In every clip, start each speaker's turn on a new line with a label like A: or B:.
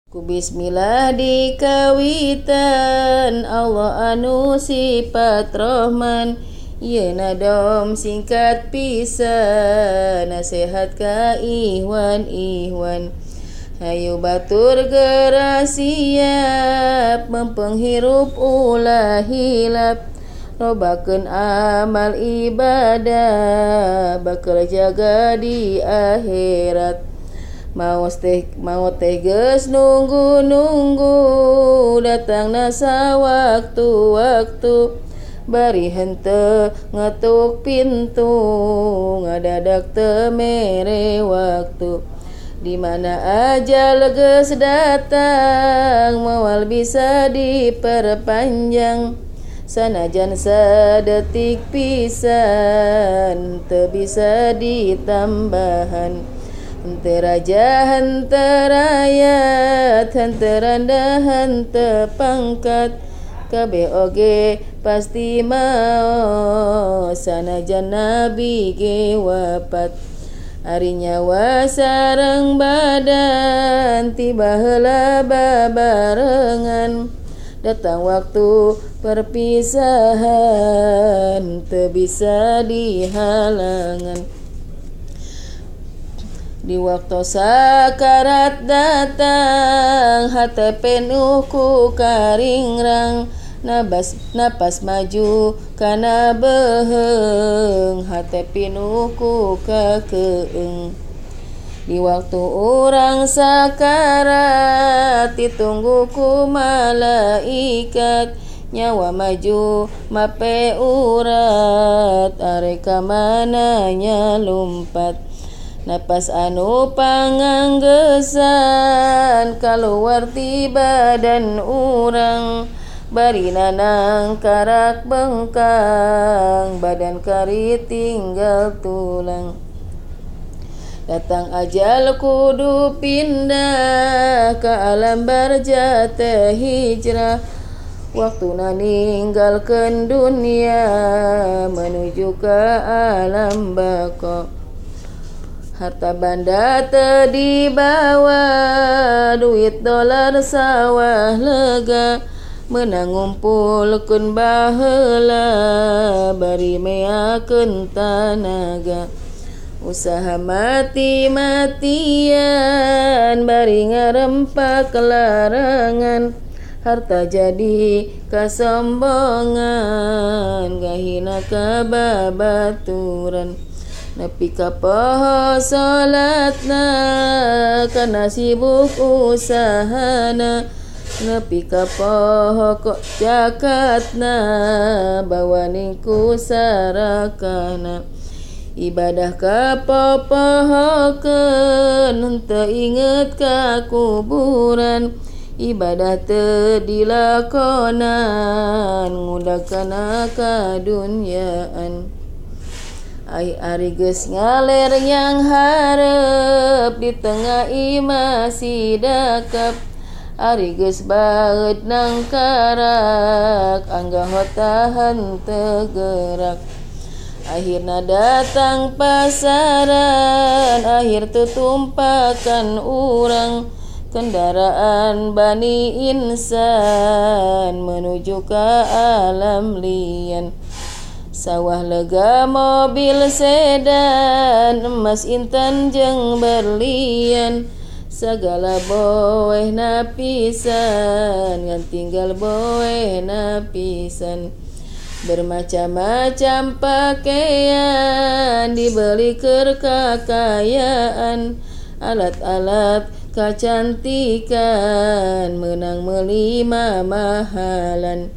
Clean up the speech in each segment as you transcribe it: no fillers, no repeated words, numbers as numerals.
A: Ku bismillah dikawitan Allah anu sifat Rahman. Yeuna dom singkat pisan nasehat ka ihwan-ihwan. Hayu batur geura siap mempenghirup ulah hilap. Robakeun amal ibadah bakal jaga di akhirat. Maot teh geus nunggu-nunggu datangna sawaktu-waktu. Bari henteu ngetuk pintu ngadadak teu mere waktu. Di mana ajal geus datang moal bisa diperpanjang. Sanajan sadetik pisan teu bisa ditambahan. Henteu raja, henteu rakyat, henteu rendah, henteu pangkat, kabeh oge pasti mau sanajan nabi ge wafat. Ari nyawa sareng badan tiba heula babarengan. Datang waktu perpisahan teu bisa dihalangan. Di waktu sakarat datang hate penuh ku karingrang. Napas maju kana beheung hate pinuh ku kakeung. Di waktu urang sakarat ditunggu ku malaikat. Nyawa maju mape urat are ka mananya lumpat. Napas anu panganggesan kaluar ti badan urang. Bari nanang karak bengkang badan kari tinggal tulang. Datang ajal kudu pindah ka alam barja teh hijrah. Waktuna ninggalkeun dunia menuju ke alam bako. Harta banda teu dibawa, duit dolar sawah lega. Meunang ngumpulkeun baheula, bari meakeun tanaga. Usaha mati-matian, bari ngarempak larangan. Harta jadi kasombongan, gahina kababaturan. Nepi ka poho salatna kana sibuk usahana. Nepi ka poho kok jakatna bawaning ku sarakana. Ibadah ka popohokeun henteu inget ka kuburan. Ibadah teu dilakonan ngudag kana kadunyaan. Ari geus ngaler yang hareup di tengah imah sidakap. Ari geus baeud nang karak angga hotahan teu gerak. Akhirna datang pasaran, akhir tutumpakan urang. Kendaraan Bani Insan menuju ke alam lian. Sawah lega mobil sedan, emas intan jeung berlian. Sagala boehna pisan, ngan tinggal boehna pisan. Bermacam-macam pakaian, dibeli keur kakayaan. Alat-alat kacantikan, menang meuli mahalan.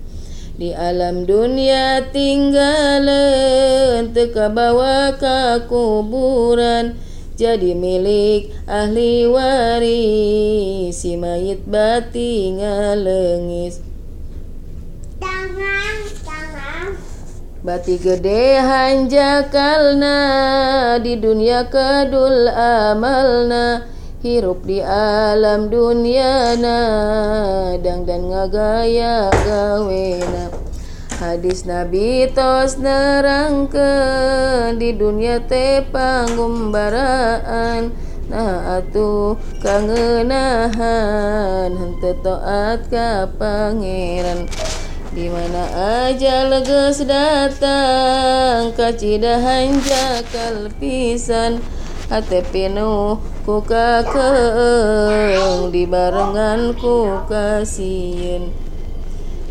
A: Di alam dunia tinggaleun teu kabawa ka kuburan. Jadi milik ahli waris, si mayit bati ngaleungis. Bati gede hanjakalna, di dunia kedul amalna. Hirup di alam dunyana, dangdan ngagaya gawena. Hadis Nabi tos nerangkeun di dunia teh panggumbaraan. Nah atuh kangenahan teu taat ka pangeran. Di mana ajal geus datang kacidahan jakal pisan hate penuh ku kakeung dibarengan ku kasieun.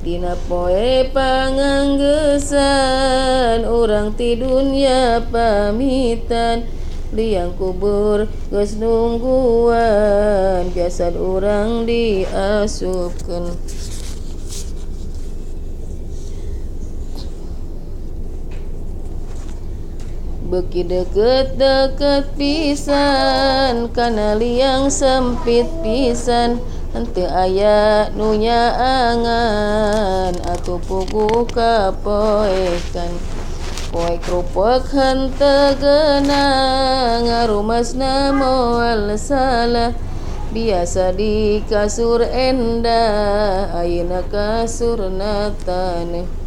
A: Dina poe panganggesan urang ti dunya pamitan liang kubur geus nungguan jasad urang diasupkeun. Beki deket-deket pisan kana liang sempit pisan henteu aya nu nyaangan atuh puguh kapoekan. Poe krupek henteu geunang ngarumasna moal salah biasa di kasur endah ayeuna kasurna taneuh.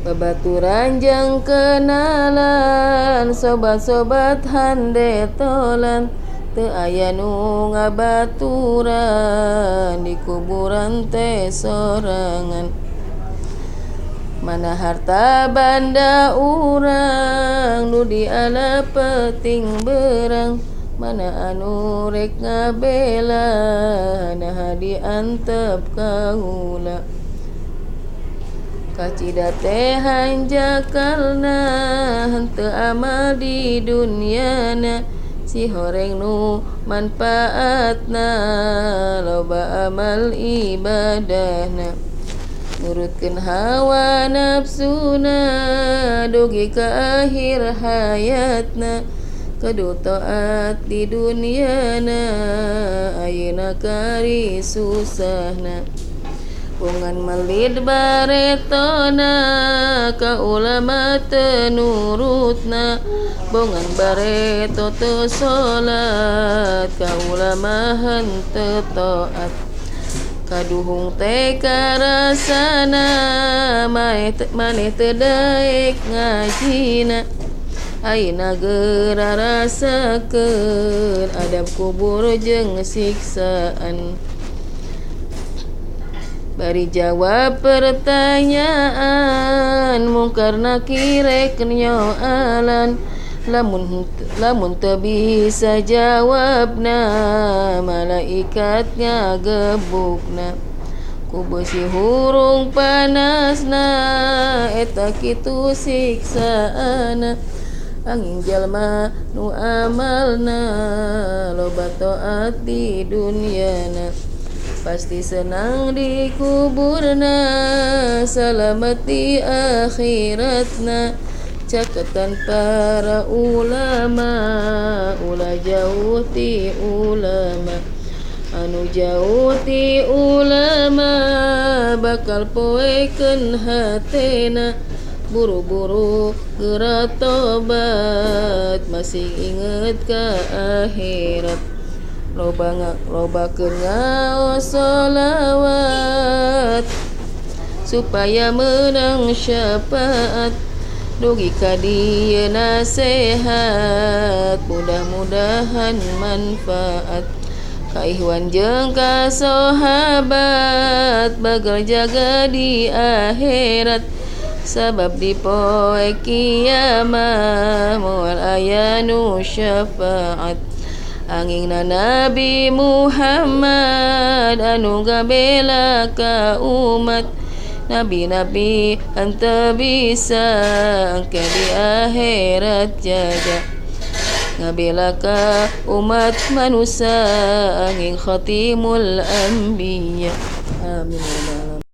A: Babaturan jang kenalan sobat-sobat hande tolan teu aya nu ngabaturan di kuburan teh sorangan. Mana harta banda urang nu diala peuting berang mana anu rek ngabela nah diantep kaula. Kacida teh hanjakalna henteu amal di dunyana si horeng nu manfaatna loba amal ibadahna. Nurutkeun hawa nafsuna dugi ka akhir hayatna kudu taat di dunyana ayeuna kari susahna. Pungan melid baretona ka ulama teu nurutna bongan bareto teu salat ka ulama henteu taat. Kaduhung teh karasana maneh teu daek ngajina ayeuna geura rasakeun adab kubur jeung siksaan. Bari jawab pertanyaan mungkar nakir rek nyoalan lamun teu bisa jawabna malaikat ngagebukna. Ku beusi hurung panasna eta kitu siksaana angin jalma nu amalna loba taat di dunyana pasti senang di kuburna selamat di akhiratna. Caketan para ulama ulah jauh ti ulama anu jauh ti ulama bakal poekeun hatena buru-buru geura tobat masih inget ka akhirat. Lobakeun ngaos sholawat supaya menang syafaat dugi ka dieu nasehat mudah-mudahan manfaat. Ka ikhwan jeung ka sahabat bagal jaga di akhirat sabab di poe kiamah moal aya nu syafaat. Angingna Nabi Muhammad anu gabela ka umat nabi-nabi henteu bisa engke di akhirat jaga ngabela ka umat manusia angin khatimul anbiya. Amin.